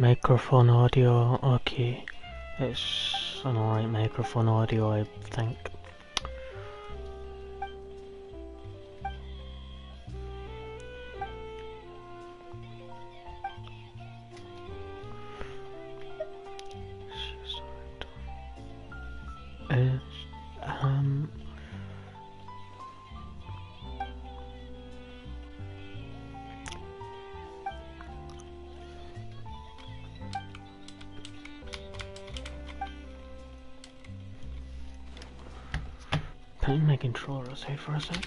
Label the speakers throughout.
Speaker 1: Microphone audio, okay. It's an alright microphone audio, I think. Is, um... Putting my controller aside for a sec.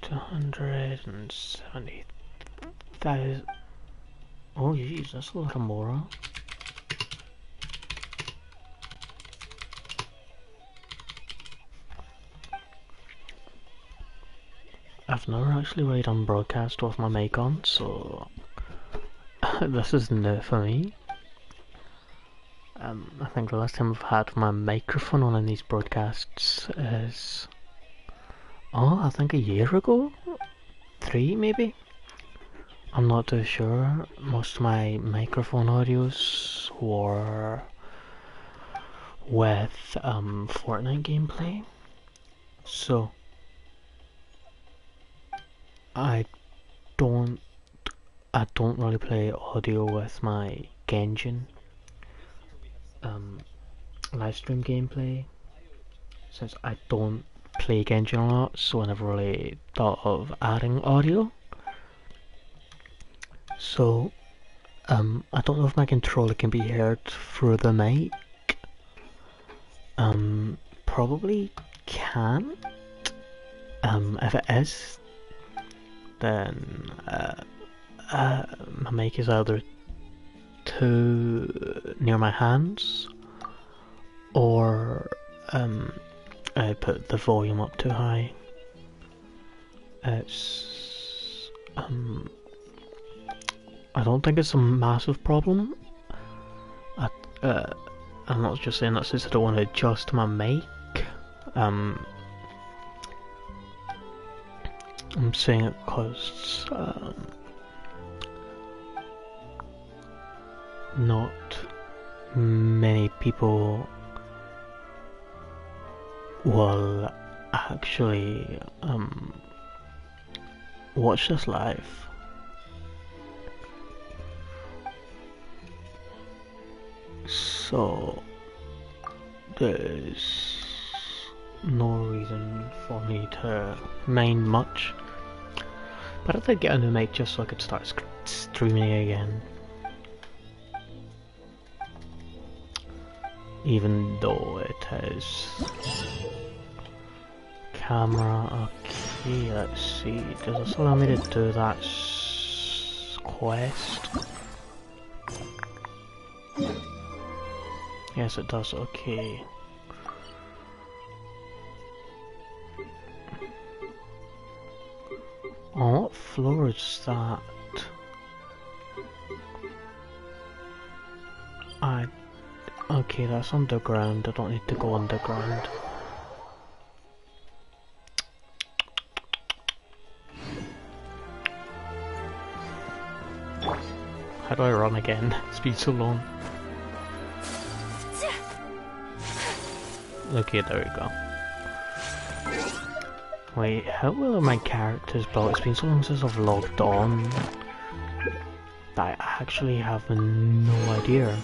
Speaker 1: 270,000. Oh jeez, that's a lot more. I've never actually really done broadcast with my mic on, so this is new for me. I think the last time I've had my microphone on in these broadcasts is... oh, I think a year ago? 3 maybe? I'm not too sure. Most of my microphone audios were with Fortnite gameplay. So I don't really play audio with my Gensin live stream gameplay, since I don't play Gensin a lot, so I never really thought of adding audio. So I don't know if my controller can be heard through the mic. Probably can. If it is, then my mic is either too near my hands, or I put the volume up too high. It's I don't think it's a massive problem. I'm not just saying that since I don't want to adjust my mic. I'm saying it because not many people will actually watch this live. So there's no reason for me to mind much. But I did get a new mic just so I could start streaming again. Even though it has camera. Okay, let's see. Does this allow me to do that quest? Yes, it does. Okay. Oh, what floor is that? Okay, that's underground. I don't need to go underground. How do I run again? It's been so long. Okay, there we go. Wait, how are my characters built? It's been so long since I've logged on that I actually have no idea.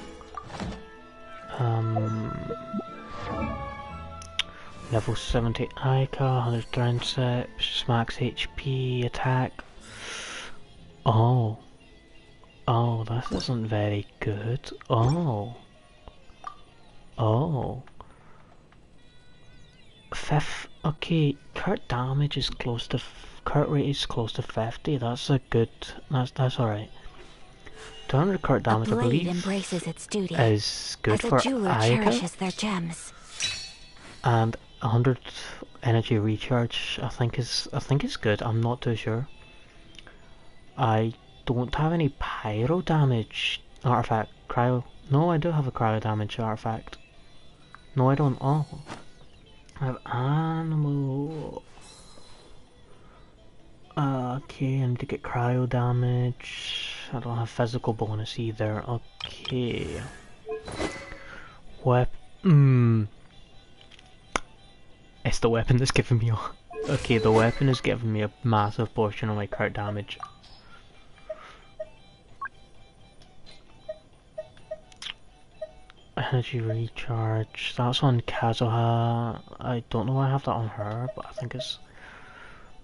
Speaker 1: Level 70 Ica, 100 triceps, max HP, attack. Oh, this isn't very good. Oh. Okay, crit damage is close to crit rate is close to 50. That's a good. That's alright. 200 crit damage, I believe,
Speaker 2: embraces its duty
Speaker 1: is good
Speaker 2: as
Speaker 1: for
Speaker 2: a jeweler cherishes
Speaker 1: Ica,
Speaker 2: their gems.
Speaker 1: and 100 energy recharge I think is good. I'm not too sure. I don't have any pyro damage artifact. No, I do have a cryo damage artifact. No, I don't. Oh, I have animal. Okay, I need to get cryo damage. I don't have physical bonus either. Okay. It's the weapon that's giving me okay, the weapon is giving me a massive portion of my crit damage. Energy recharge. That's on Kazuha. I don't know why I have that on her, but I think it's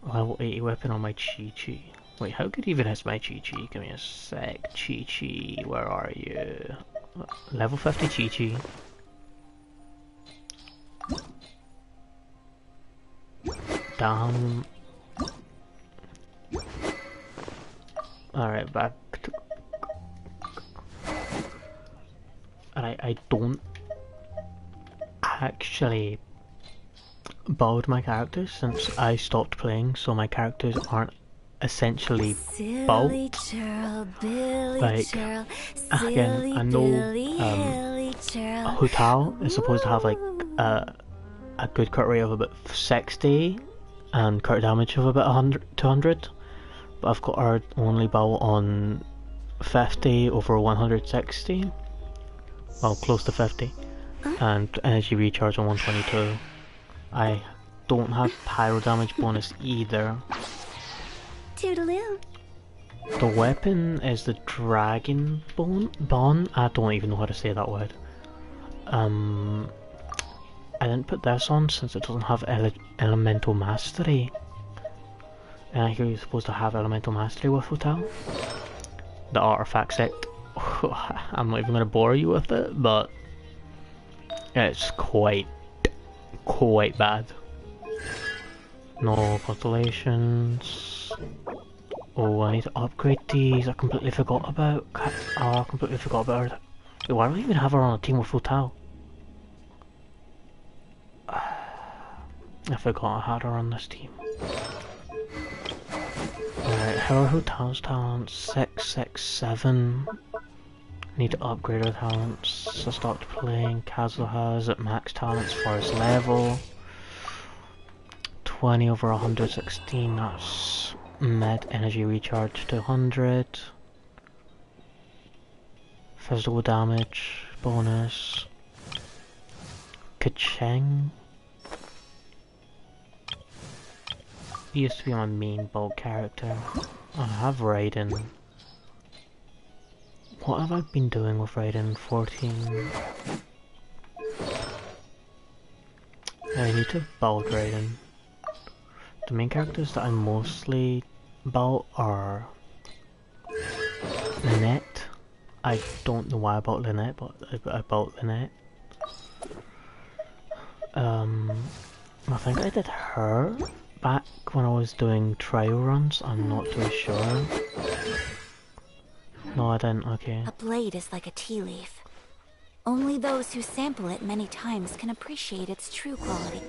Speaker 1: level 80 weapon on my Chi-Chi. Wait, how good even is my Chi-Chi? Give me a sec. Chi-Chi, where are you? Level 50 Chi-Chi. Damn. Alright, back to... I don't actually build my characters since I stopped playing, so my characters aren't essentially built. Like, again, I know Hu is supposed to have like a good crit rate of about 60 and crit damage of about 100 to 100, but I've got her only built on 50 over 160. Well, close to 50, and energy recharge on 122. I don't have pyro damage bonus either.
Speaker 2: Toodaloo.
Speaker 1: The weapon is the dragon bone. I don't even know how to say that word. I didn't put this on since it doesn't have elemental mastery. And I hear you're supposed to have elemental mastery with Hotel. The artifact set. I'm not even going to bore you with it, but it's quite bad. No constellations. Oh, I need to upgrade these. I completely forgot about. I completely forgot about her. Why do I even have her on a team with Hotel? I forgot I had her on this team. Alright, how are Hotel's talents? 667. Need to upgrade her talents. I stopped playing. Kazuha is at max talents for his level. 20 over 116, that's mid. Energy recharge to 100. Physical damage bonus. Kacheng. He used to be my main bulk character. I have Raiden. What have I been doing with Raiden? 14. I need to build Raiden. The main characters that I mostly built are Lynette. I don't know why I bought Lynette, but I bought Lynette. I think I did her back when I was doing trial runs. I'm not too sure. No, I didn't. Okay.
Speaker 2: A blade is like a tea leaf. Only those who sample it many times can appreciate its true quality.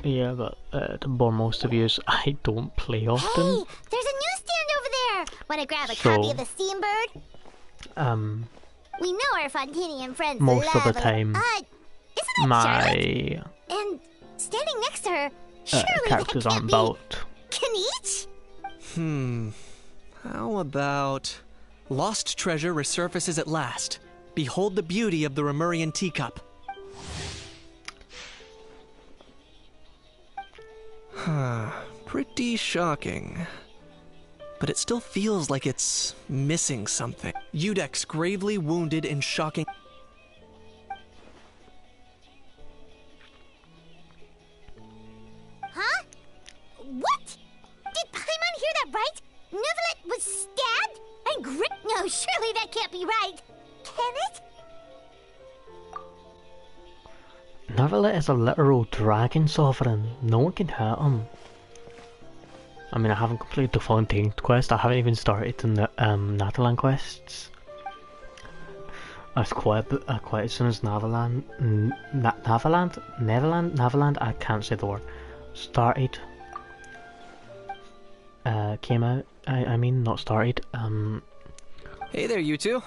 Speaker 1: Yeah, but to bore most of you, I don't play often.
Speaker 3: Hey, there's a newsstand over there. Want to grab a copy of the Steambird? We know our Fontanian friends
Speaker 1: most
Speaker 3: love
Speaker 1: of the time,
Speaker 3: isn't it
Speaker 1: my
Speaker 3: Charlotte? And standing next to her, surely
Speaker 1: characters
Speaker 3: that can't
Speaker 1: aren't
Speaker 3: be
Speaker 1: built.
Speaker 3: Kenichi?
Speaker 4: How about... Lost treasure resurfaces at last. Behold the beauty of the Remurian teacup. Pretty shocking. But it still feels like it's missing something. Udex gravely wounded in shocking...
Speaker 3: Huh? What? Did Paimon hear that right? Neuvillette was stabbed? And No, surely that can't be right. Can it?
Speaker 1: Neuvillette is a literal dragon sovereign. No one can hurt him. I mean, I haven't completed the Fontaine quest. I haven't even started the Natalan quests. As quite as soon as Neverland, I can't say the word. Started. Came out. I mean, not started.
Speaker 4: Hey there, you two.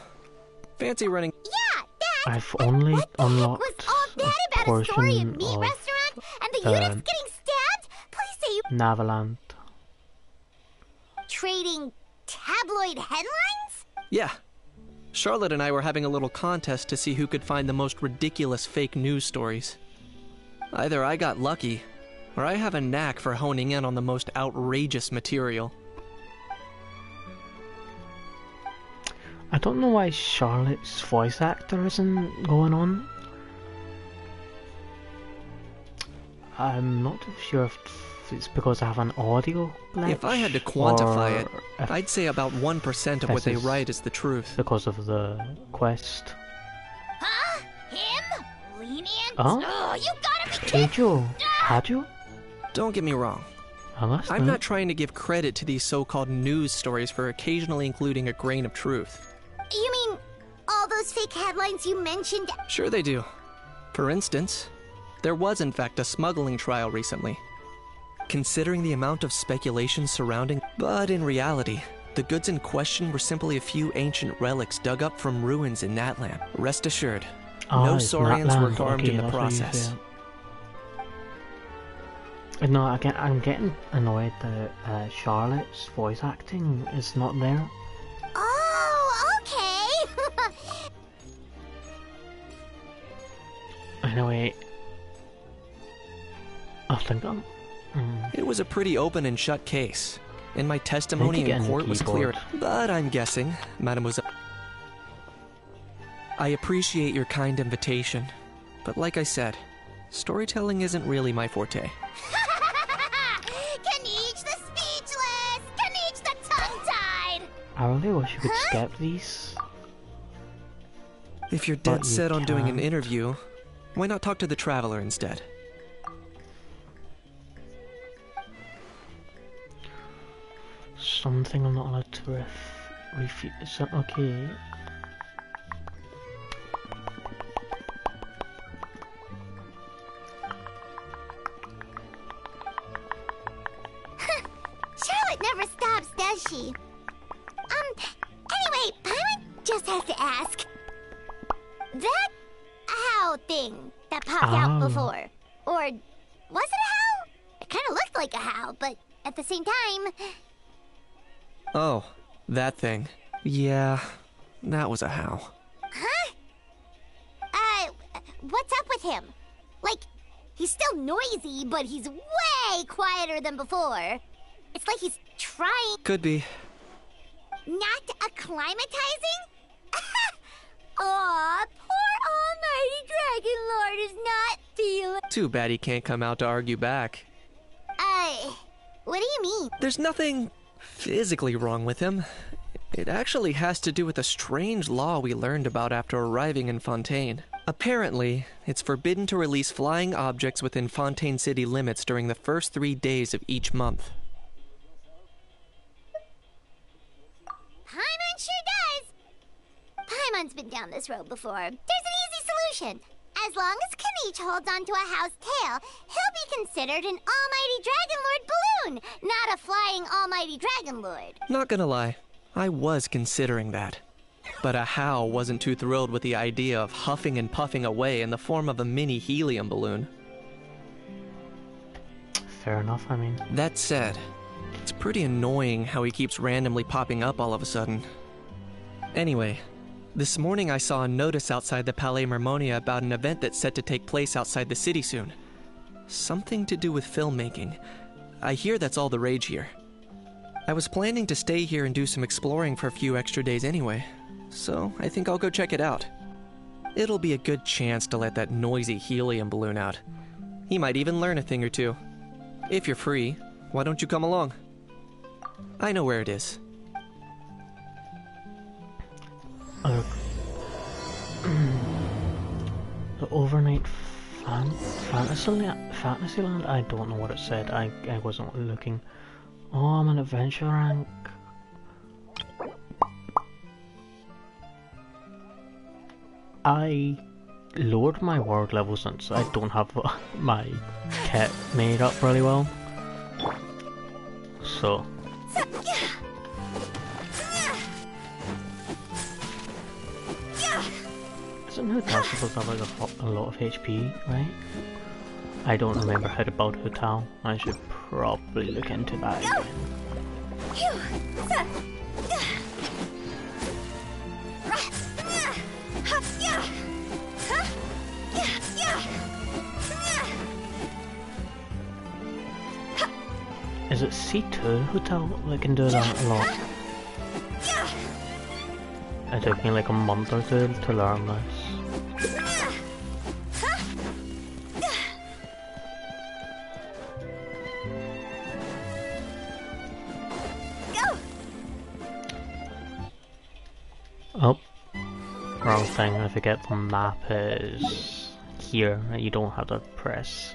Speaker 4: Fancy running...
Speaker 3: Yeah, Dad!
Speaker 1: I've only
Speaker 3: what the
Speaker 1: unlocked
Speaker 3: heck was all that
Speaker 1: a
Speaker 3: about a story
Speaker 1: portion
Speaker 3: of meat
Speaker 1: of
Speaker 3: restaurant and the Udex getting stabbed? Please say you...
Speaker 1: Neverland.
Speaker 3: trading tabloid headlines?
Speaker 4: Yeah. Charlotte and I were having a little contest to see who could find the most ridiculous fake news stories. Either I got lucky, or I have a knack for honing in on the most outrageous material.
Speaker 1: I don't know why Charlotte's voice actor isn't going on. I'm not too sure if it's because I have an audio glitch.
Speaker 4: If I had to quantify it,
Speaker 1: if
Speaker 4: I'd say about 1% of what they write is the truth.
Speaker 1: because of the quest.
Speaker 3: Huh? Him? Lenient?
Speaker 1: Oh?
Speaker 3: Oh, you gotta be kidding!
Speaker 1: Ejo? Hajo?
Speaker 4: Don't get me wrong.
Speaker 1: Unless
Speaker 4: I'm not trying to give credit to these so-called news stories for occasionally including a grain of truth.
Speaker 3: You mean all those fake headlines you mentioned?
Speaker 4: Sure they do. For instance, there was in fact a smuggling trial recently. Considering the amount of speculation surrounding, but in reality, the goods in question were simply a few ancient relics dug up from ruins in Natlan. Rest assured, no
Speaker 1: it's
Speaker 4: Saurians were
Speaker 1: Natland.
Speaker 4: harmed
Speaker 1: Okay,
Speaker 4: in the
Speaker 1: that's what you
Speaker 4: process.
Speaker 1: say. No, I'm getting annoyed that Charlotte's voice acting is not there.
Speaker 3: Oh, okay.
Speaker 1: Anyway, I think
Speaker 4: It was a pretty open and shut case, and my testimony
Speaker 1: get a
Speaker 4: in
Speaker 1: new
Speaker 4: court was clear.
Speaker 1: keyboard.
Speaker 4: But I'm guessing, Mademoiselle... I appreciate your kind invitation, but like I said, storytelling isn't really my forte.
Speaker 3: Kaniche the speechless! Kaniche the tongue-tied!
Speaker 1: I really wish you could skip these.
Speaker 4: If you're
Speaker 1: But
Speaker 4: dead
Speaker 1: you
Speaker 4: set on doing an
Speaker 1: can't.
Speaker 4: interview, why not talk to the Traveler instead?
Speaker 1: Something I'm not allowed to refute. Okay.
Speaker 3: Charlotte never stops, does she? Anyway, Paimon just has to ask. That how thing that popped out before, or was it a how? It kind of looked like a how, but at the same time...
Speaker 4: Oh, that thing. Yeah, that was a how.
Speaker 3: Huh? What's up with him? Like, he's still noisy, but he's way quieter than before. It's like he's trying...
Speaker 4: Could be.
Speaker 3: Not acclimatizing? Aw, poor almighty Dragon Lord is not feeling...
Speaker 4: Too bad he can't come out to argue back.
Speaker 3: What do you mean?
Speaker 4: There's nothing physically wrong with him. It actually has to do with a strange law we learned about after arriving in Fontaine. Apparently, it's forbidden to release flying objects within Fontaine city limits during the first 3 days of each month.
Speaker 3: Paimon sure does. Paimon's been down this road before. There's an easy solution. As long as Kaniche holds onto a house tail, he'll be considered an almighty Dragon Lord balloon, not a flying almighty Dragon Lord.
Speaker 4: Not gonna lie, I was considering that. But a How wasn't too thrilled with the idea of huffing and puffing away in the form of a mini helium balloon.
Speaker 1: Fair enough, I mean.
Speaker 4: That said, it's pretty annoying how he keeps randomly popping up all of a sudden. Anyway, this morning I saw a notice outside the Palais Mermonia about an event that's set to take place outside the city soon. Something to do with filmmaking. I hear that's all the rage here. I was planning to stay here and do some exploring for a few extra days anyway, so I think I'll go check it out. It'll be a good chance to let that noisy helium balloon out. He might even learn a thing or two. If you're free, why don't you come along? I know where it is.
Speaker 1: The overnight Fantasyland? I don't know what it said. I wasn't looking. Oh, I'm an adventure rank. I lowered my word level since I don't have my kit made up really well. So. Isn't Hotel supposed to have like a lot of HP, right? I don't remember how to build Hotel. I should probably look into that again. Is it C2 hotel that can do that a lot? It took me like a month or two to learn this. Oh, wrong thing. I forget the map is here. You don't have to press.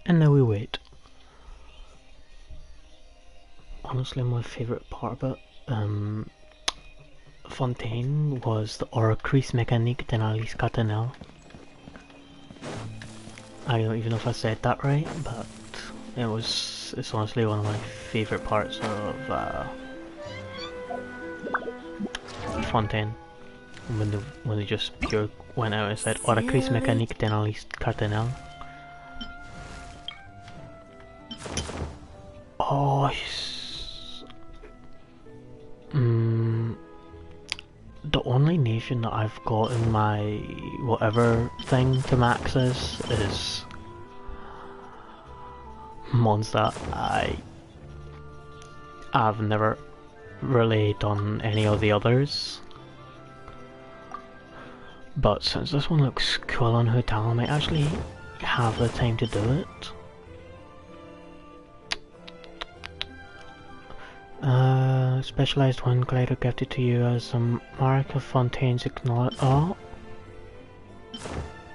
Speaker 1: And now we wait. Honestly, my favourite part about Fontaine was the Oracris Mécanique d'Analyse Cardinal. I don't even know if I said that right, but it's honestly one of my favourite parts of Fontaine. When they just pure went out and said Oracris Mécanique d'Analyse Cardinal. Oh, the only nation that I've got in my whatever thing to max is Mondstadt. I've never really done any of the others, but since this one looks cool on Hotel, I might actually have the time to do it. Specialized one glider gifted to you as a mark of Fontaine's acknowledge. Oh!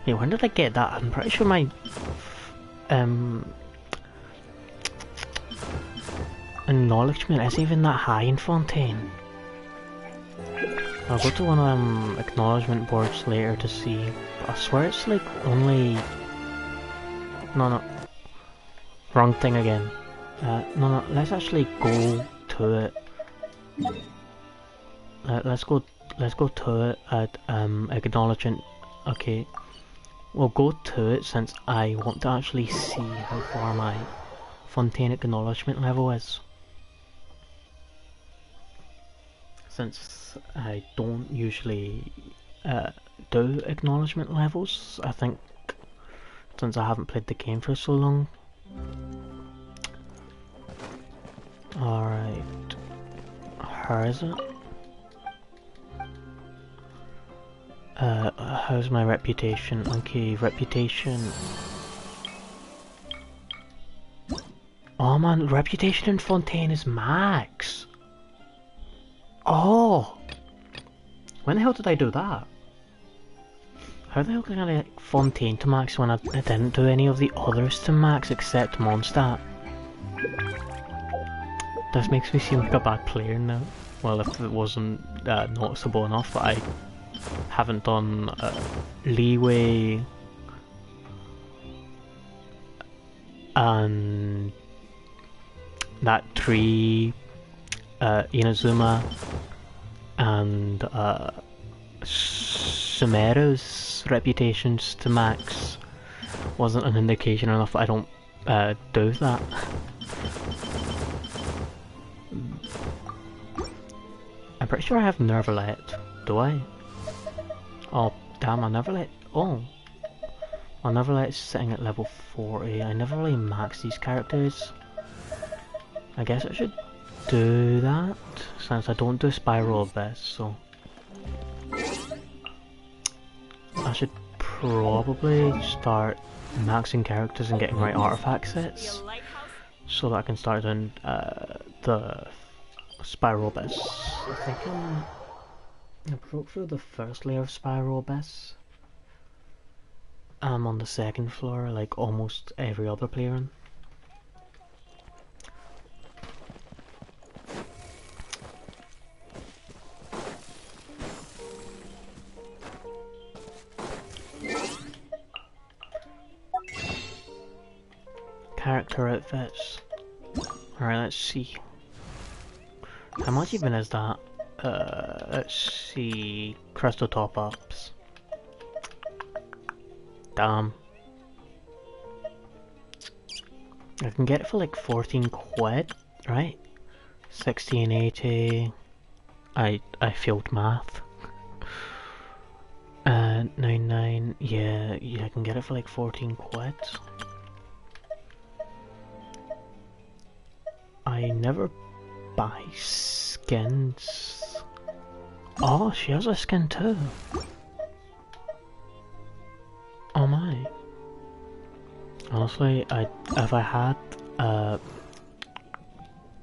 Speaker 1: Hey, when did I get that? I'm pretty sure my acknowledgement isn't even that high in Fontaine. I'll go to one of them acknowledgement boards later to see, but I swear it's like only... No, wrong thing again. No, let's actually go to it. Let's go to it at acknowledgement. Okay, we'll go to it since I want to actually see how far my Fontaine acknowledgement level is. Since I don't usually do acknowledgement levels, I think since I haven't played the game for so long. Alright. How is it? How's my reputation? Okay, reputation. Oh man, reputation in Fontaine is max. Oh! When the hell did I do that? How the hell can I get Fontaine to max when I didn't do any of the others to max except Mondstadt? This makes me seem like a bad player now. Well, if it wasn't noticeable enough that I haven't done Leeway and that tree, Inazuma and Sumeru's reputations to max wasn't an indication enough that I don't do that. I'm pretty sure I have Nervalet, do I? Oh damn, I Nervalet. Oh, my Nervalet's sitting at level 40. I never really max these characters. I guess I should do that since I don't do Spiral Abyss, so I should probably start maxing characters and getting right artifact sets so that I can start doing the Spiral Abyss. I think I broke through the first layer of Spiral Abyss. I'm on the second floor like almost every other player. Character outfits. Alright, let's see. How much even is that? let's see. Crystal top-ups. Damn. I can get it for like 14 quid, right? 60 and 80. I failed math. 99. Yeah, I can get it for like 14 quid. I never buy skins. Oh, she has a skin too. Oh my. Honestly, if I had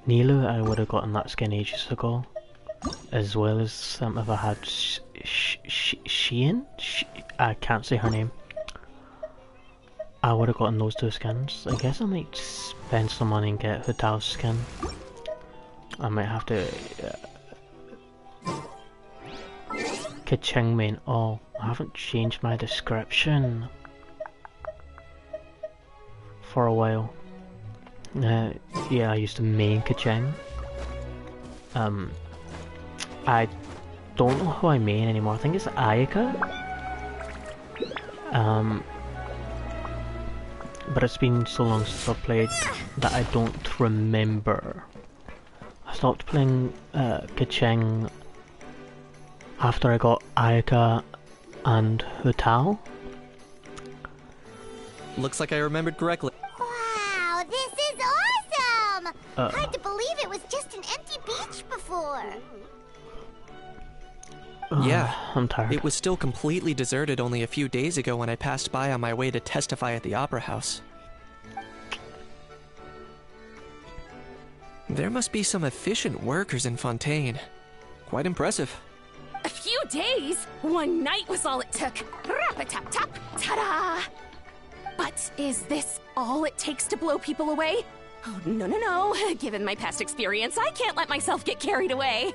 Speaker 1: Nilu, I would have gotten that skin ages ago. As well as if I had Shein? I can't say her name. I would have gotten those two skins. I guess I might spend some money and get Hutao's skin. I might have to... Kacheng main. Oh, I haven't changed my description for a while. Yeah, I used to main Kacheng. I don't know who I main anymore. I think it's Ayaka. But it's been so long since I've played that I don't remember. I stopped playing Kacheng after I got Ayaka and Hutao.
Speaker 4: Looks like I remembered correctly.
Speaker 3: Wow, this is awesome! Hard to believe it was just an empty beach before.
Speaker 4: Yeah,
Speaker 1: I'm tired.
Speaker 4: it was still completely deserted only a few days ago when I passed by on my way to testify at the Opera House. There must be some efficient workers in Fontaine. Quite impressive.
Speaker 5: A few days? One night was all it took. Rap-a-tap-tap, ta-da! But is this all it takes to blow people away? Oh, no. Given my past experience, I can't let myself get carried away.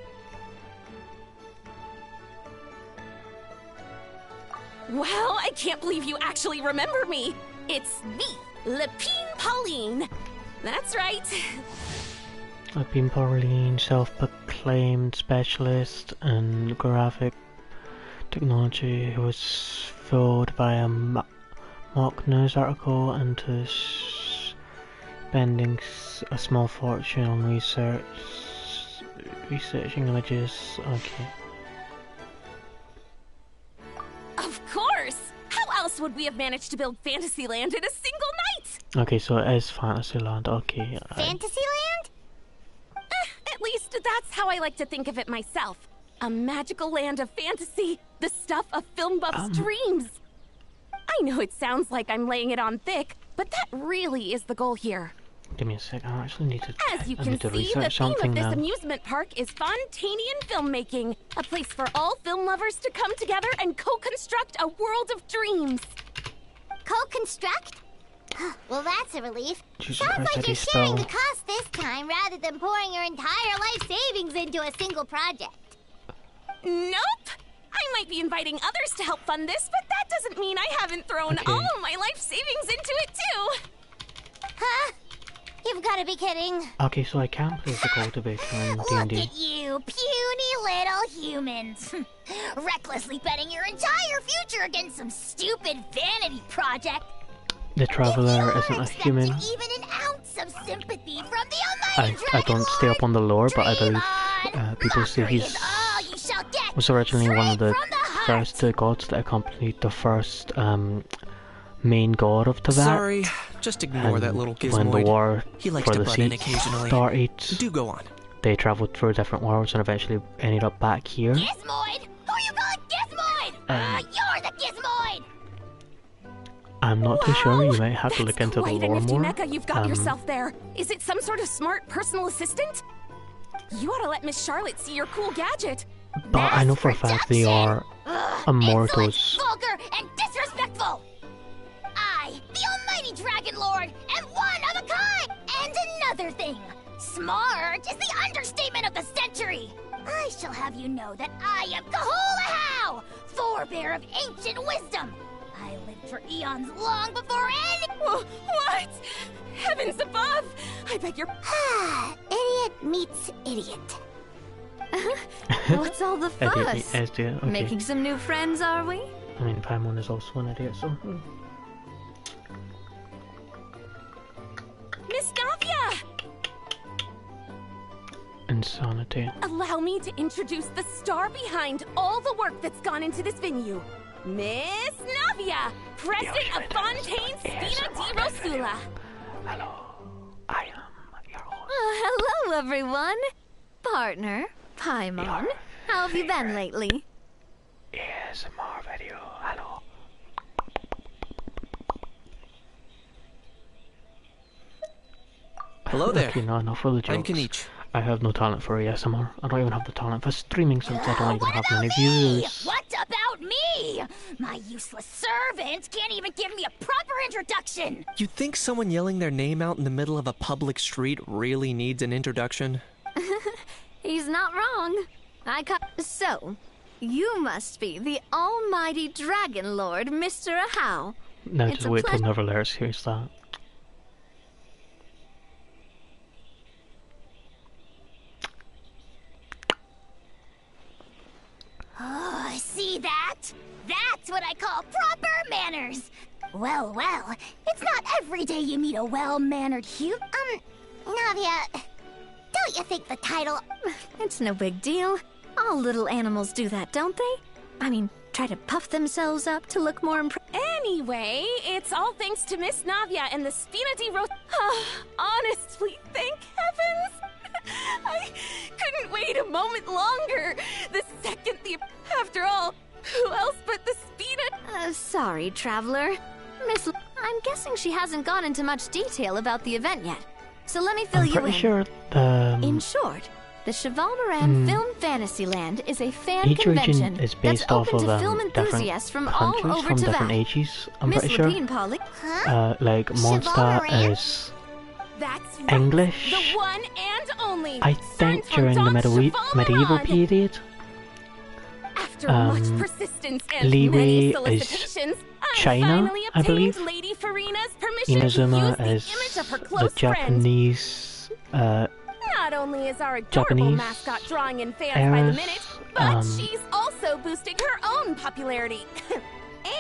Speaker 5: Well, I can't believe you actually remember me. It's me, Lepine Pauline. That's right.
Speaker 1: I've been Pauline, self-proclaimed specialist in graphic technology who was fooled by a mock news article into spending a small fortune on researching images. Okay.
Speaker 5: Of course! How else would we have managed to build Fantasyland in a single night?
Speaker 1: Okay, so it is Fantasyland. Okay.
Speaker 3: Fantasyland?
Speaker 5: At least that's how I like to think of it myself. A magical land of fantasy, the stuff of film buffs' dreams. I know it sounds like I'm laying it on thick, but that really is the goal here.
Speaker 1: Give me a sec. I actually need to.
Speaker 5: As you
Speaker 1: I
Speaker 5: can
Speaker 1: need to
Speaker 5: see, the
Speaker 1: research
Speaker 5: theme
Speaker 1: something
Speaker 5: of this
Speaker 1: now.
Speaker 5: amusement park is Fontanian filmmaking, a place for all film lovers to come together and co-construct a world of dreams.
Speaker 3: Co-construct? Well, that's a relief.
Speaker 1: Jesus
Speaker 3: Sounds
Speaker 1: Christ,
Speaker 3: like
Speaker 1: how do
Speaker 3: you're
Speaker 1: you
Speaker 3: sharing the
Speaker 1: spell?
Speaker 3: cost this time rather than pouring your entire life savings into a single project.
Speaker 5: Nope! I might be inviting others to help fund this, but that doesn't mean I haven't thrown
Speaker 1: Okay.
Speaker 5: all of my life savings into it too!
Speaker 3: Huh? You've got to be kidding.
Speaker 1: Okay, so I can play the cultivator in
Speaker 3: Look
Speaker 1: D&D.
Speaker 3: at you, puny little humans. Recklessly betting your entire future against some stupid vanity project.
Speaker 1: The Traveler
Speaker 3: If
Speaker 1: isn't
Speaker 3: you're
Speaker 1: a human.
Speaker 3: expecting even an ounce of sympathy from the almighty
Speaker 1: I don't stay up on the lore, but I believe people say
Speaker 3: Mockery
Speaker 1: he's
Speaker 3: is all you shall get,
Speaker 1: was originally one of the
Speaker 3: straight from the heart.
Speaker 1: first two gods that accompanied the first main god of Tibet.
Speaker 4: Sorry, just ignore
Speaker 1: And
Speaker 4: that little
Speaker 1: when the
Speaker 4: gizmoid.
Speaker 1: war
Speaker 4: He likes
Speaker 1: for
Speaker 4: to
Speaker 1: the
Speaker 4: butt in
Speaker 1: siege
Speaker 4: occasionally.
Speaker 1: started,
Speaker 4: Do go on.
Speaker 1: they travelled through different worlds and eventually ended up back here.
Speaker 3: Gizmoid? Who you calling Gizmoid? You're the Gizmoid!
Speaker 1: I'm not too sure. You might have to look into the
Speaker 5: quite a
Speaker 1: lore
Speaker 5: nifty
Speaker 1: more.
Speaker 5: mecha you've got yourself there. Is it some sort of smart personal assistant? You ought to let Miss Charlotte see your cool gadget.
Speaker 1: But I know for a fact they are immortals.
Speaker 3: Insolent, vulgar, and disrespectful! I, the almighty Dragon Lord, am one of a kind! And another thing, smart is the understatement of the century! I shall have you know that I am Kahulahau, forebear of ancient wisdom! I lived for eons long before any...
Speaker 5: What? Heavens above! I beg your...
Speaker 3: Idiot meets idiot.
Speaker 2: What's all the fuss?
Speaker 1: Idiot, okay.
Speaker 2: Making some new friends, are we?
Speaker 1: I mean, Paimon is also an idiot, so...
Speaker 5: Miss Navia!
Speaker 1: Insanity.
Speaker 5: Allow me to introduce the star behind all the work that's gone into this venue. Miss Navia, President of Fontaine Spina di Rosula.
Speaker 1: Hello, I am your host.
Speaker 2: Hello, everyone. Partner, Paimon. How have you been lately?
Speaker 1: ASMR video, hello.
Speaker 4: Hello there.
Speaker 1: Okay, no, enough for the jokes.
Speaker 4: I'm Kenichi.
Speaker 1: I have no talent for ASMR. I don't even have the talent for streaming since I don't even
Speaker 3: What
Speaker 1: have
Speaker 3: about
Speaker 1: many
Speaker 3: me?
Speaker 1: views.
Speaker 3: What about me? My useless servant can't even give me a proper introduction.
Speaker 4: You think someone yelling their name out in the middle of a public street really needs an introduction?
Speaker 2: He's not wrong. So, you must be the almighty Dragon Lord, Mr. Ahau.
Speaker 1: No,
Speaker 2: It's
Speaker 1: just
Speaker 2: a
Speaker 1: wait till
Speaker 2: pleasure-
Speaker 1: Never Let Us hears that.
Speaker 3: Oh, see that? That's what I call proper manners. Well, well, it's not every day you meet a well-mannered Navia, don't you think the title...
Speaker 2: It's no big deal. All little animals do that, don't they? I mean, try to puff themselves up to look more
Speaker 5: Anyway, it's all thanks to Miss Navia and the Spina di Rosula. Honestly, thank heavens. I couldn't wait a moment longer. The second After all, who else but the Spina?
Speaker 2: Sorry, traveler. I'm guessing she hasn't gone into much detail about the event yet. So let me fill
Speaker 1: I'm
Speaker 2: you
Speaker 1: pretty
Speaker 2: in.
Speaker 1: sure
Speaker 2: In short, the Chevalmoran Film Fantasyland is a fan
Speaker 1: each
Speaker 2: convention
Speaker 1: region is
Speaker 2: that's
Speaker 1: based off
Speaker 2: open
Speaker 1: of
Speaker 2: to film
Speaker 1: different
Speaker 2: enthusiasts from all
Speaker 1: countries
Speaker 2: over
Speaker 1: from
Speaker 2: Teyvat.
Speaker 1: different ages. I'm
Speaker 2: Miss
Speaker 1: pretty sure.
Speaker 2: Lapine Polly.
Speaker 3: Huh?
Speaker 1: Like Mondstadt
Speaker 3: Chevalmoran?
Speaker 1: is
Speaker 5: That's right.
Speaker 1: English.
Speaker 5: The one and only.
Speaker 1: I think
Speaker 5: Cern's
Speaker 1: during the
Speaker 5: from
Speaker 1: medieval
Speaker 5: Chevalmoran.
Speaker 1: period.
Speaker 5: After much persistence and
Speaker 1: Liwei
Speaker 5: many
Speaker 1: is
Speaker 5: solicitations,
Speaker 1: China,
Speaker 5: I finally
Speaker 1: I
Speaker 5: obtained
Speaker 1: believe.
Speaker 5: Lady Farina's permission to
Speaker 1: Inazuma
Speaker 5: use the
Speaker 1: is
Speaker 5: image of her
Speaker 1: the
Speaker 5: close friend.
Speaker 1: Japanese.
Speaker 5: Not only is our adorable
Speaker 1: Japanese
Speaker 5: mascot drawing in fans by the
Speaker 1: heirs,
Speaker 5: minute, but she's also boosting her own popularity.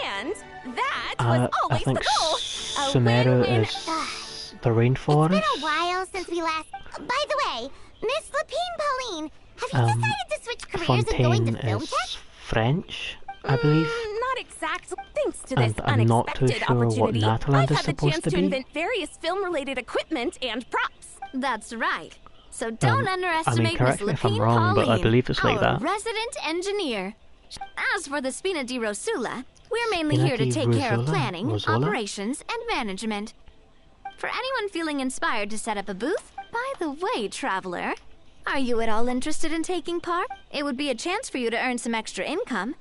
Speaker 5: And that was
Speaker 1: I
Speaker 5: always
Speaker 1: think
Speaker 5: the goal. A
Speaker 1: Sumeru
Speaker 5: win-win.
Speaker 1: is the
Speaker 3: It's
Speaker 1: rainforest.
Speaker 3: been a while since we last... By the way, Miss Lapine Pauline, have you decided to switch careers and go into
Speaker 1: Fontaine
Speaker 3: film
Speaker 1: is
Speaker 3: tech?
Speaker 1: French, I believe.
Speaker 5: Not exactly. Thanks to this
Speaker 1: And I'm not too
Speaker 5: unexpected
Speaker 1: sure what
Speaker 5: opportunity,
Speaker 1: Nataland
Speaker 5: I've
Speaker 1: is
Speaker 5: had the
Speaker 1: supposed
Speaker 5: chance
Speaker 1: to
Speaker 5: to
Speaker 1: be.
Speaker 5: invent various film-related equipment and props.
Speaker 2: That's right. So don't underestimate
Speaker 1: correct
Speaker 2: Miss
Speaker 1: me if I'm
Speaker 2: Lapine
Speaker 1: wrong, but I
Speaker 2: Pauline,
Speaker 1: believe it's like
Speaker 2: our
Speaker 1: that.
Speaker 2: resident engineer. As for the Spina di Rosula, we're mainly
Speaker 1: Spina
Speaker 2: here to
Speaker 1: di
Speaker 2: take care of
Speaker 1: Rosula?
Speaker 2: planning,
Speaker 1: Rosula?
Speaker 2: operations, and management. For anyone feeling inspired to set up a booth, by the way, traveler, are you at all interested in taking part? It would be a chance for you to earn some extra income.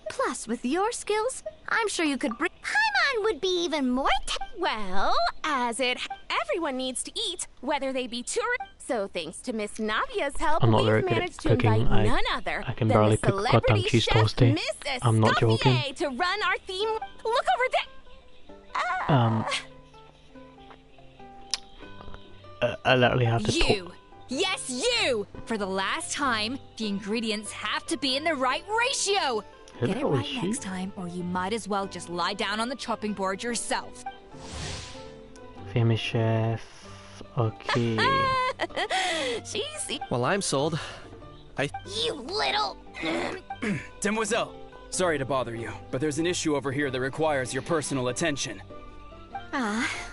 Speaker 2: Plus, with your skills, I'm sure you could bring...
Speaker 3: Paimon would be even more
Speaker 5: Well, everyone needs to eat, whether they be tourists. So thanks to Miss Navia's help,
Speaker 1: I'm not
Speaker 5: we've
Speaker 1: very good at
Speaker 5: managed to
Speaker 1: cooking.
Speaker 5: invite none other
Speaker 1: I can
Speaker 5: than
Speaker 1: barely
Speaker 5: the
Speaker 1: cook a goddamn
Speaker 5: celebrity
Speaker 1: cheese
Speaker 5: chef,
Speaker 1: toasty.
Speaker 5: Miss
Speaker 1: I'm not joking.
Speaker 5: Escoffier, to run our theme. Look over there.
Speaker 1: I literally have to
Speaker 6: You! Yes, you! For the last time, the ingredients have to be in the right ratio! Get it right next time, or you might as well just lie down on the chopping board yourself.
Speaker 1: Famous chef. Okay.
Speaker 5: She's
Speaker 4: Well, I'm sold.
Speaker 3: You little...
Speaker 7: Demoiselle, sorry to bother you, but there's an issue over here that requires your personal attention.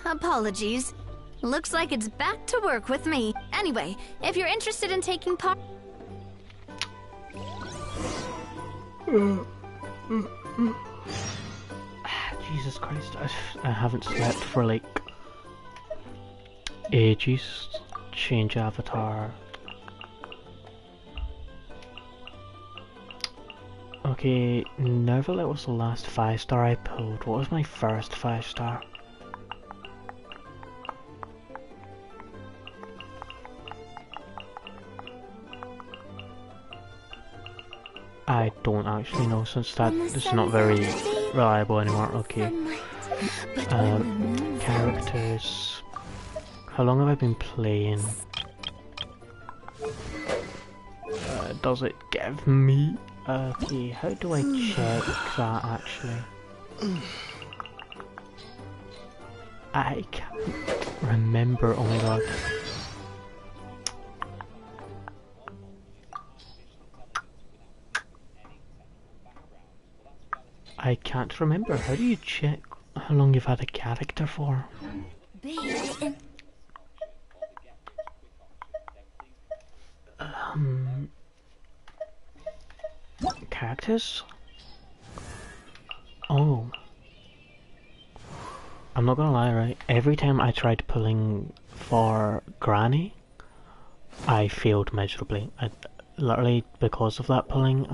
Speaker 2: Apologies. Looks like it's back to work with me. Anyway, if you're interested in taking part...
Speaker 1: Jesus Christ, I haven't slept for like ages. Change avatar. Okay, Nerville was the last 5-star I pulled. What was my first 5-star? I don't actually know since that is not very reliable anymore. Okay. Characters. How long have I been playing? does it give me? Okay, how do I check that actually? I can't remember, oh my god. I can't remember, how do you check how long you've had a character for? Characters? Oh. I'm not gonna lie, right? Every time I tried pulling for Granny, I failed miserably. Literally, because of that pulling,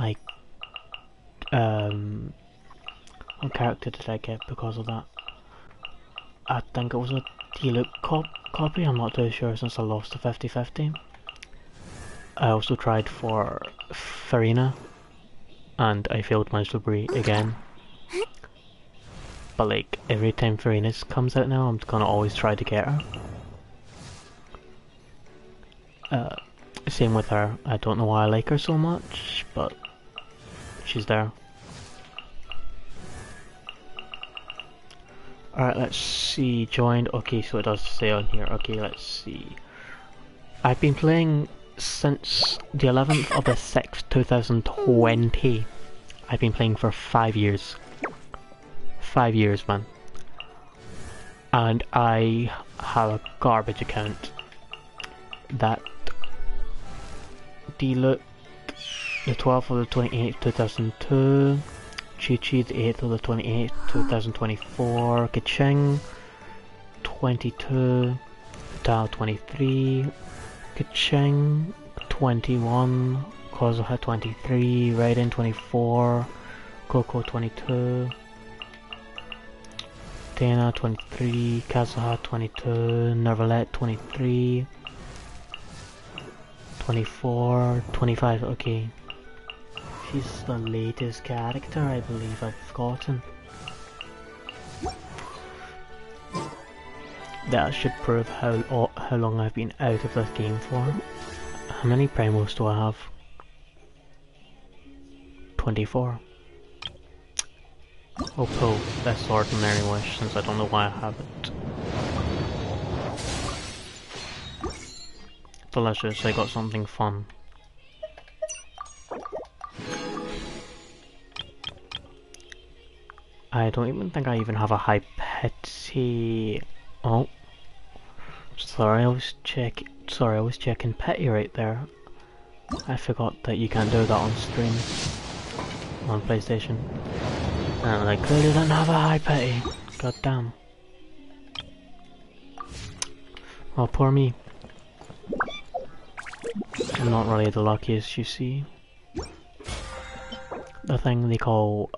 Speaker 1: what character did I get because of that? I think it was a D-Look copy, I'm not too sure since I lost the 50-50. I also tried for Farina, and I failed miserably again. But like, every time Farina comes out now, I'm gonna always try to get her. Same with her, I don't know why I like her so much, but she's there. Alright, let's see, joined, okay, so it does say on here, okay, let's see. I've been playing since the 11th of the 6th, 2020. I've been playing for 5 years. 5 years, man. And I have a garbage account. That D-Look, the 12th of the 28th, 2002. Chi-Chi, the 8th of the 28th, 2024. Kaching, 22. Dao, 23. Kaching, 21. Kozuha, 23. Raiden, 24. Coco, 22. Dana, 23. Kazuha, 22. Nervalet, 23. 24. 25, okay. She's the latest character I believe I've gotten. That should prove how long I've been out of this game for. How many primos do I have? 24. Oh, pull this ordinary wish since I don't know why I have it. Delicious, I got something fun. I don't even think I even have a high pity. Oh, sorry, I was checking pity right there. I forgot that you can't do that on stream on PlayStation. And I clearly don't have a high pity. God damn. Oh, poor me. I'm not really the luckiest, you see. The thing they call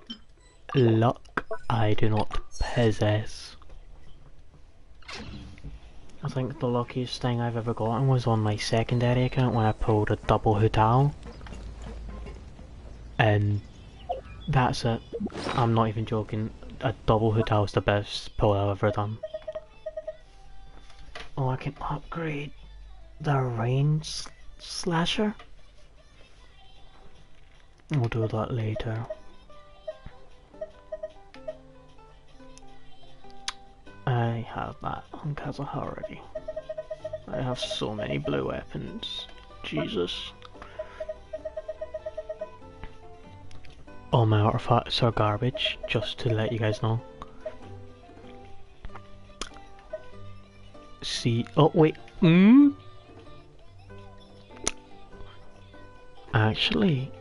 Speaker 1: luck, I do not possess. I think the luckiest thing I've ever gotten was on my secondary account when I pulled a double Hutao. And that's it. I'm not even joking. A double Hutao is the best pull I've ever done. Oh, I can upgrade the range slasher? We'll do that later. I have that on Kazuha already. I have so many blue weapons. Jesus. All my artifacts are garbage, just to let you guys know. See, oh wait, Actually,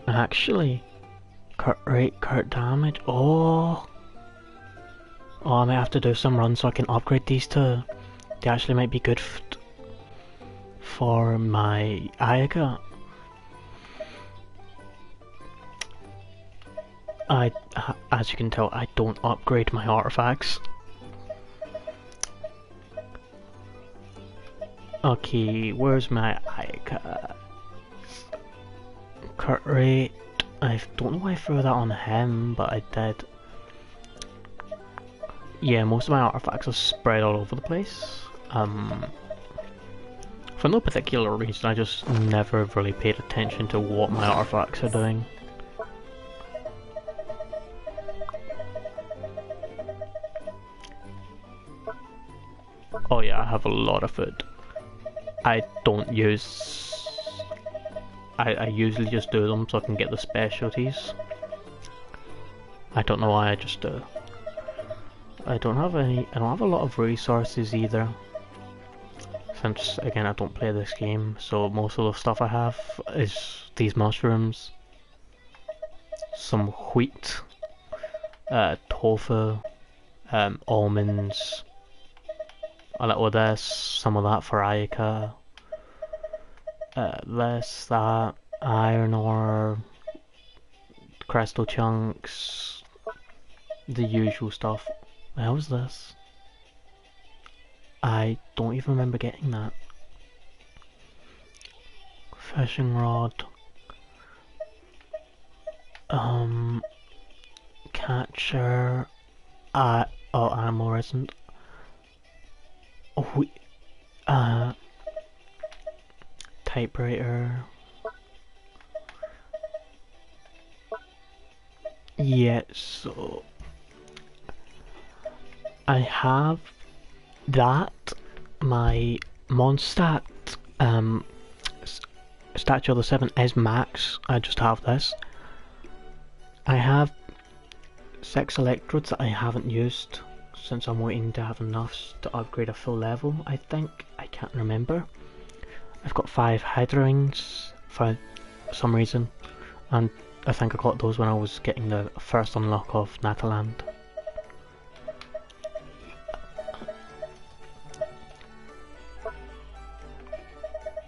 Speaker 1: crit damage, oh, I might have to do some runs so I can upgrade these two. They actually might be good for my Ayaga. As you can tell, I don't upgrade my artifacts. Okay, where's my Ayaga? Crit rate. I don't know why I threw that on him, but I did. Yeah, most of my artifacts are spread all over the place. For no particular reason, I just never really paid attention to what my artifacts are doing. Oh yeah, I have a lot of food. I don't use... I usually just do them so I can get the specialties. I don't know why, I just do. I don't have a lot of resources either. Since, again, I don't play this game, so most of the stuff I have is these mushrooms, some wheat, tofu, almonds, a little of this, some of that for Ayaka, this, that, iron ore, crystal chunks, the usual stuff. How was this? I don't even remember getting that. Fishing rod. Catcher. Oh, animal isn't. Oh, typewriter. Yeah, so I have that, my Mondstadt Statue of the Seven is max. I just have this. I have 6 electrodes that I haven't used since I'm waiting to have enough to upgrade a full level, I think. I can't remember. I've got 5 Hydra rings for some reason, and I think I got those when I was getting the first unlock of Nataland.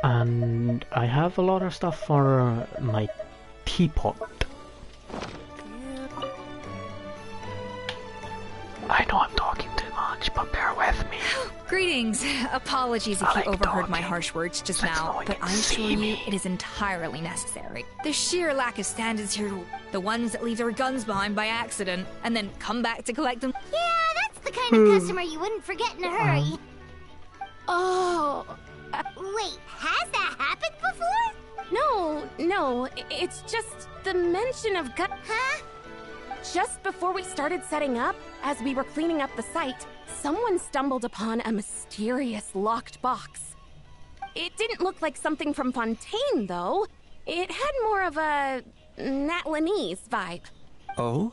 Speaker 1: And I have a lot of stuff for my teapot. I know I'm talking too much, but bear with me.
Speaker 6: Greetings. Apologies if
Speaker 1: I
Speaker 6: you
Speaker 1: like
Speaker 6: overheard my
Speaker 1: talking,
Speaker 6: harsh words just
Speaker 1: so it's
Speaker 6: now,
Speaker 1: not like
Speaker 6: but
Speaker 1: you
Speaker 6: I
Speaker 1: can
Speaker 6: assure
Speaker 1: see
Speaker 6: you
Speaker 1: me.
Speaker 6: it is entirely necessary. The sheer lack of standards here, the ones that leave their guns behind by accident and then come back to collect them.
Speaker 3: Yeah, that's the kind of customer you wouldn't forget in a hurry.
Speaker 5: Oh,
Speaker 3: Wait, has that happened before?
Speaker 5: no, it's just the mention of gun.
Speaker 3: Huh?
Speaker 5: Just before we started setting up, as we were cleaning up the site, someone stumbled upon a mysterious locked box. It didn't look like something from Fontaine, though. It had more of a Natlanese vibe.
Speaker 4: Oh?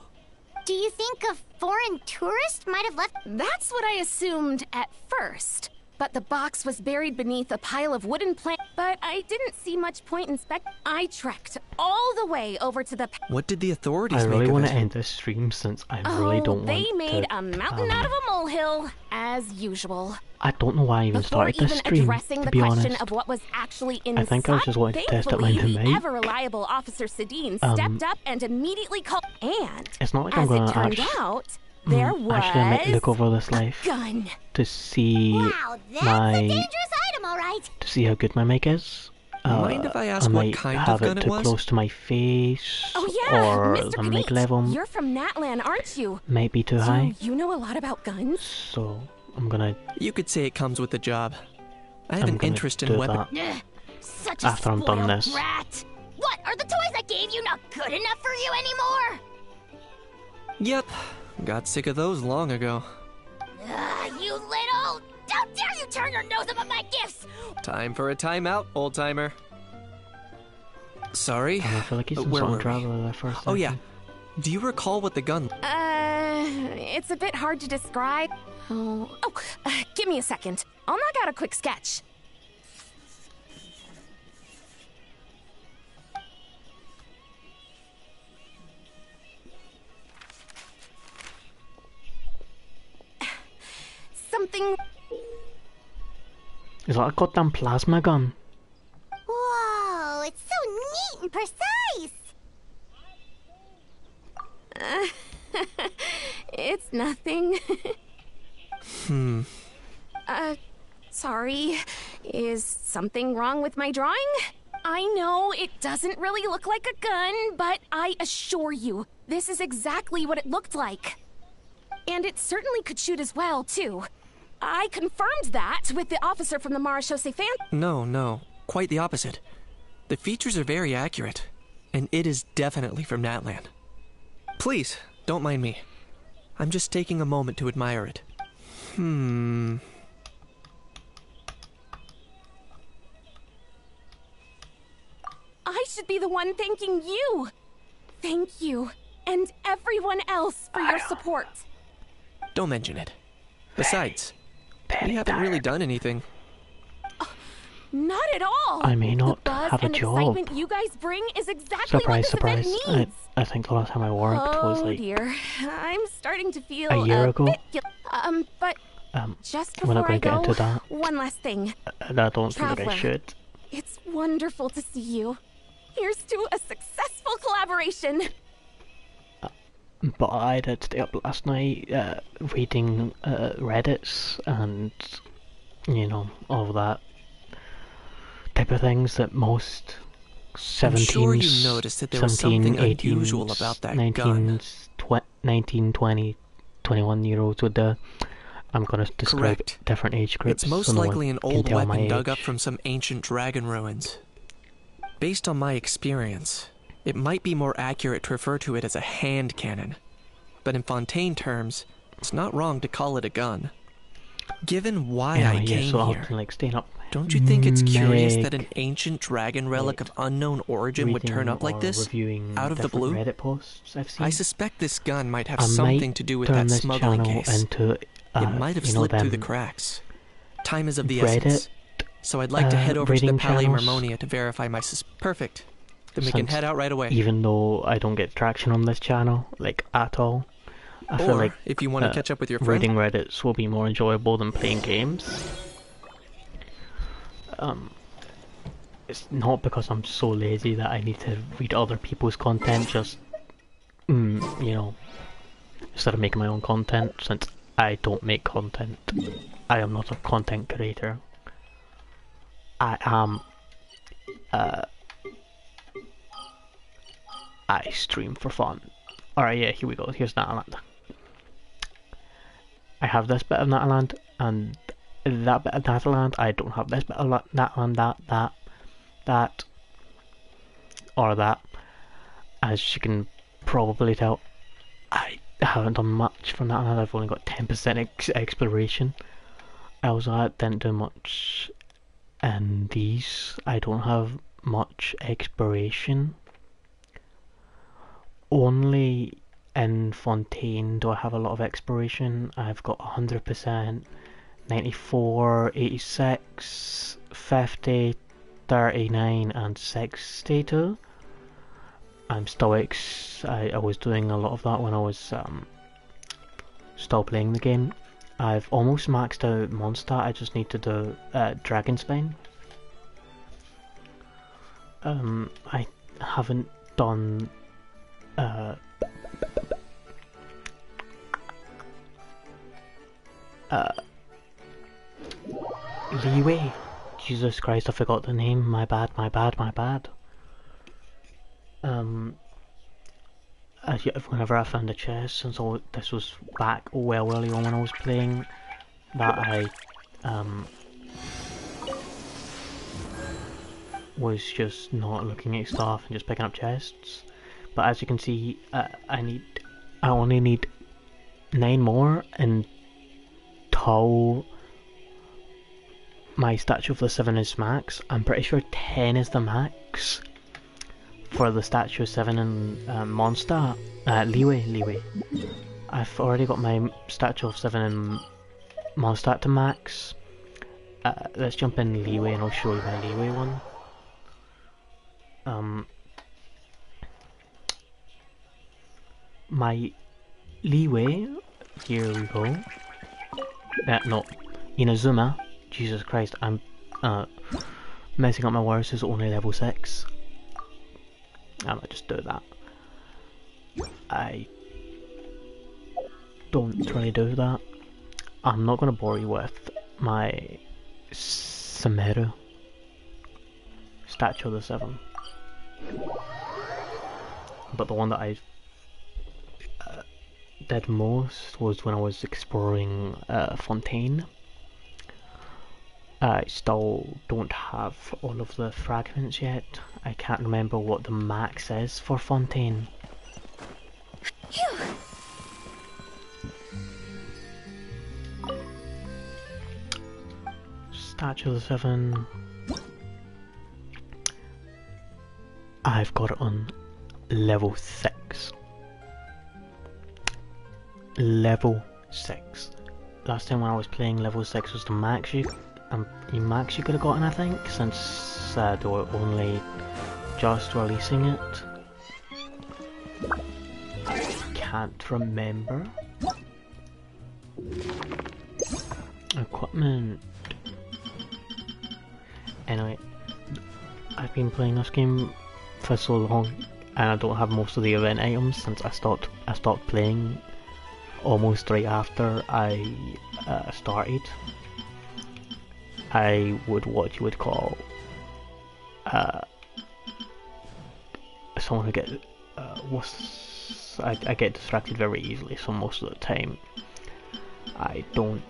Speaker 3: Do you think a foreign tourist might have left?
Speaker 5: That's what I assumed at first. But the box was buried beneath a pile of wooden planks. But I didn't see much point in I trekked all the way over to the...
Speaker 4: What did the authorities
Speaker 1: I
Speaker 4: make
Speaker 1: really
Speaker 4: of
Speaker 1: want
Speaker 4: it?
Speaker 1: to end this stream since I really don't want
Speaker 5: they made
Speaker 1: to,
Speaker 5: a mountain out of a molehill, as usual.
Speaker 1: I don't know why I even
Speaker 5: Before
Speaker 1: started this
Speaker 5: even
Speaker 1: stream,
Speaker 5: addressing
Speaker 1: to
Speaker 5: the
Speaker 1: be
Speaker 5: question
Speaker 1: honest.
Speaker 5: of what was actually inside,
Speaker 1: I think I was just wanting to test out my
Speaker 5: thankfully,
Speaker 1: new
Speaker 5: the
Speaker 1: mic.
Speaker 5: ever-reliable Officer Sedin stepped up and immediately called. And
Speaker 1: It's not like
Speaker 5: as
Speaker 1: I'm gonna
Speaker 5: it turned
Speaker 1: actually...
Speaker 5: out, there was
Speaker 1: actually, I might look over this life
Speaker 5: gun.
Speaker 1: to see
Speaker 3: Wow, that's a
Speaker 1: my...
Speaker 3: dangerous item, all right.
Speaker 1: to see how good my mic is.
Speaker 4: Mind if I ask what
Speaker 1: might
Speaker 4: kind of
Speaker 1: have
Speaker 4: gun
Speaker 1: it
Speaker 4: it
Speaker 1: too
Speaker 4: was?
Speaker 1: close to my face,
Speaker 5: Oh yeah,
Speaker 1: or
Speaker 5: Mr.
Speaker 1: the mic
Speaker 5: Knate,
Speaker 1: level
Speaker 5: you're from Natlan, aren't you?
Speaker 1: might be too high.
Speaker 5: You know a lot about guns?
Speaker 1: So I'm gonna
Speaker 4: You could say it comes with the job. I have
Speaker 1: I'm
Speaker 4: an
Speaker 1: gonna
Speaker 4: interest
Speaker 1: do
Speaker 4: in weapons.
Speaker 1: that.
Speaker 3: Ugh, such a
Speaker 1: after I'm done
Speaker 3: spoiled
Speaker 1: this.
Speaker 3: brat. What, are the toys I gave you not good enough for you anymore?
Speaker 4: Yep. Got sick of those long ago.
Speaker 3: You little... Don't dare you turn your nose up at my gifts!
Speaker 4: Time for a timeout, old timer. Sorry.
Speaker 1: I feel like he's some
Speaker 4: Where
Speaker 1: sort
Speaker 4: were
Speaker 1: of
Speaker 4: we?
Speaker 1: traveler there for a second.
Speaker 4: Oh yeah. Do you recall what the gun...
Speaker 5: It's a bit hard to describe. Give me a second. I'll knock out a quick sketch. Something...
Speaker 1: Is that a goddamn plasma gun?
Speaker 3: Whoa, it's so neat and precise!
Speaker 5: It's nothing. Sorry. Is something wrong with my drawing? I know it doesn't really look like a gun, but I assure you, this is exactly what it looked like. And it certainly could shoot as well, too. I confirmed that with the officer from the Marechaussee fan.
Speaker 4: No, quite the opposite. The features are very accurate, and it is definitely from Natlan. Please, don't mind me. I'm just taking a moment to admire it.
Speaker 5: I should be the one thanking you. Thank you, and everyone else for your support.
Speaker 4: Don't mention it. Besides, we haven't really done anything.
Speaker 5: Not at all.
Speaker 1: I may not
Speaker 5: the buzz
Speaker 1: have a
Speaker 5: and
Speaker 1: job.
Speaker 5: excitement you guys bring is exactly
Speaker 1: Surprise,
Speaker 5: what this
Speaker 1: surprise.
Speaker 5: event needs.
Speaker 1: I think the last time I worked was like
Speaker 5: dear, I'm starting to feel
Speaker 1: a year ago.
Speaker 5: bit but just
Speaker 1: we're not
Speaker 5: before I
Speaker 1: going to get
Speaker 5: go,
Speaker 1: into that.
Speaker 5: one last thing.
Speaker 1: I don't think that I
Speaker 5: Traveler.
Speaker 1: should.
Speaker 5: It's wonderful to see you. Here's to a successful collaboration.
Speaker 1: But I did stay up last night reading Reddits and, you know, all that type of things that most 17s,
Speaker 4: I'm sure you noticed that there was something
Speaker 1: 18s,
Speaker 4: unusual about that
Speaker 1: 19s,
Speaker 4: gun.
Speaker 1: 19, 20, 21-year-olds would do. I'm going to describe
Speaker 4: Correct.
Speaker 1: different age groups.
Speaker 4: It's most
Speaker 1: so no one
Speaker 4: likely an
Speaker 1: can
Speaker 4: old
Speaker 1: tell my
Speaker 4: weapon dug
Speaker 1: age.
Speaker 4: up from some ancient dragon ruins. Based on my experience, it might be more accurate to refer to it as a hand cannon. But in Fontaine terms, it's not wrong to call it a gun. Given why I
Speaker 1: Anyway, yeah,
Speaker 4: came
Speaker 1: so I'll
Speaker 4: here,
Speaker 1: be, like, staying up.
Speaker 4: don't you think it's curious
Speaker 1: Meg,
Speaker 4: that an ancient dragon relic of unknown origin would turn
Speaker 1: reading
Speaker 4: up like
Speaker 1: or
Speaker 4: this?
Speaker 1: reviewing
Speaker 4: Out of the
Speaker 1: different
Speaker 4: blue?
Speaker 1: Reddit posts I've seen.
Speaker 4: I suspect this gun might have
Speaker 1: I
Speaker 4: something
Speaker 1: might
Speaker 4: to do with
Speaker 1: turn
Speaker 4: that
Speaker 1: this
Speaker 4: smuggling
Speaker 1: channel
Speaker 4: case.
Speaker 1: into,
Speaker 4: It might have
Speaker 1: you know,
Speaker 4: slipped through the
Speaker 1: them
Speaker 4: cracks. Time is of the
Speaker 1: Reddit,
Speaker 4: essence. So I'd like to head over to the
Speaker 1: reading
Speaker 4: Palais
Speaker 1: channels.
Speaker 4: Marmonia to verify my Perfect. Then we can
Speaker 1: Since
Speaker 4: head out right away.
Speaker 1: Even though I don't get traction on this channel, like, at all. I feel
Speaker 4: Or,
Speaker 1: like
Speaker 4: if you want to catch up with your friend,
Speaker 1: reading Reddits will be more enjoyable than playing games. It's not because I'm so lazy that I need to read other people's content, just, you know, instead of making my own content, since I don't make content. I am not a content creator. I am, I stream for fun. Alright, yeah, here we go, here's Nataland. I have this bit of Nataland, and that bit of Nataland. I don't have this bit of Nataland, that, or that. As you can probably tell, I haven't done much for Nataland. I've only got 10% exploration. I also didn't do much in these. I don't have much exploration. Only in Fontaine do I have a lot of exploration. I've got 100%, 94, 86, 50, 39 and 62. I'm still I was doing a lot of that when I was still playing the game. I've almost maxed out Mondstadt. I just need to do Dragonspine. I haven't done Leeway. Jesus Christ, I forgot the name. My bad. Whenever I found a chest, since this was back well early on when I was playing, that I was just not looking at stuff and just picking up chests. But as you can see, I only need 9 more until my Statue of the 7 is max. I'm pretty sure 10 is the max for the Statue of 7 and Mondstadt. Leeway. I've already got my Statue of 7 and Mondstadt to max. Let's jump in Leeway and I'll show you my Leeway one. My Leeway, here we go. No, Inazuma. Jesus Christ, I'm messing up my words, is only level 6. I might just do that. I don't really do that. I'm not going to bore you with my Sumeru Statue of the 7. But the one that I did most was when I was exploring Fontaine. I still don't have all of the fragments yet. I can't remember what the max is for Fontaine. Statue of the Seven. I've got it on level 6. Level 6. Last time when I was playing, level 6 was the max you could have gotten, I think, since they were only just releasing it. I can't remember. Equipment. Anyway, I've been playing this game for so long, and I don't have most of the event items since I stopped playing almost right after I started. I would what you would call someone who get I get distracted very easily, so most of the time I don't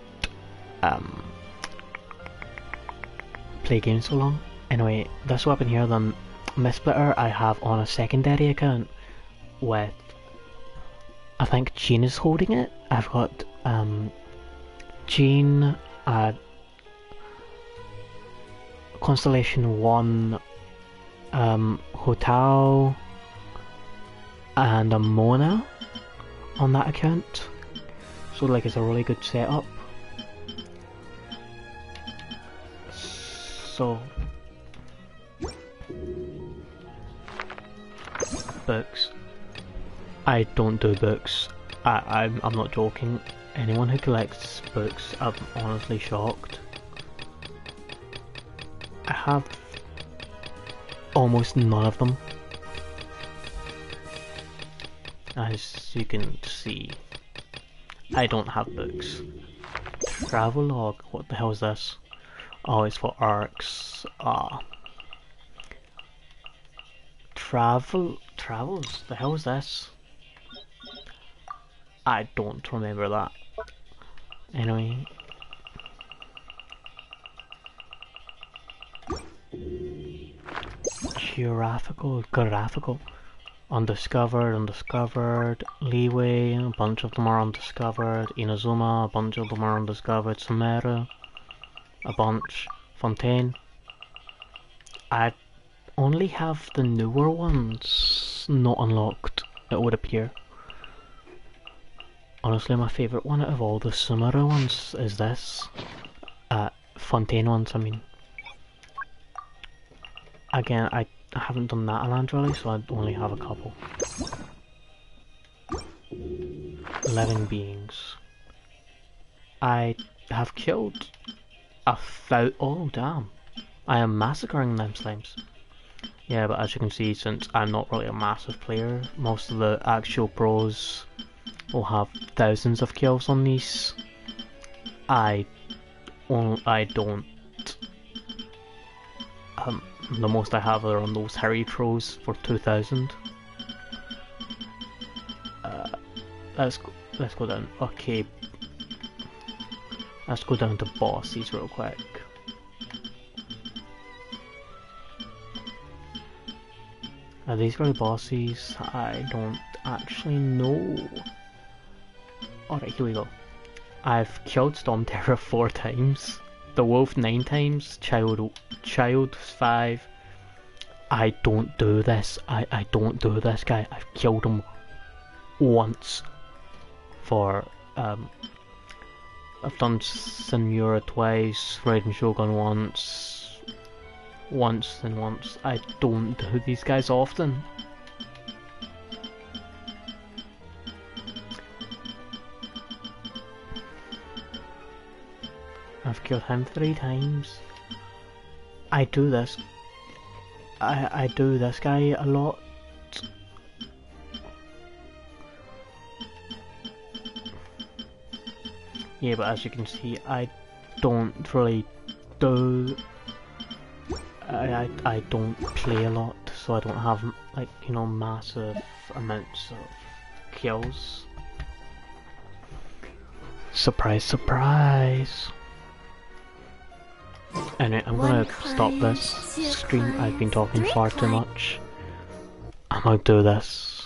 Speaker 1: play games so long. Anyway, this weapon here, the Mistsplitter, I have on a secondary account with, I think Jean is holding it. I've got Jean, Constellation 1, Hotel, and a Mona on that account. So like it's a really good setup. So books. I don't do books. I'm not joking. Anyone who collects books, I'm honestly shocked. I have almost none of them. As you can see, I don't have books. Travelogue, what the hell is this? Oh, it's for arcs. Travels, the hell is this? I don't remember that. Anyway. Graphical. Undiscovered, Leeway, a bunch of them are undiscovered, Inazuma, a bunch of them are undiscovered, Samara, a bunch, Fontaine. I only have the newer ones not unlocked, it would appear. Honestly, my favourite one out of all the Samara ones is this. Fontaine ones, I mean. Again, I haven't done that a land really, so I only have a couple. Living beings. I have killed oh damn. I am massacring them slimes. Yeah, but as you can see, since I'm not really a massive player, most of the actual pros will have thousands of kills on these. I don't. The most I have are on those Harry Trolls for 2000. Let's go down. Okay, let's go down to bosses real quick. Are these really bosses? I don't actually know. Alright, here we go. I've killed Storm Terror 4 times. The Wolf 9 times, Child 5. I don't do this. I don't do this guy. I've killed him once. For I've done Senora twice, Raiden Shogun once, and once. I don't do these guys often. I've killed him 3 times. I do this. I do this guy a lot. Yeah, but as you can see, I don't really do. I don't play a lot, so I don't have like, you know, massive amounts of kills. Surprise, surprise. Anyway, I'm gonna stop this stream. I've been talking far too much. I might do this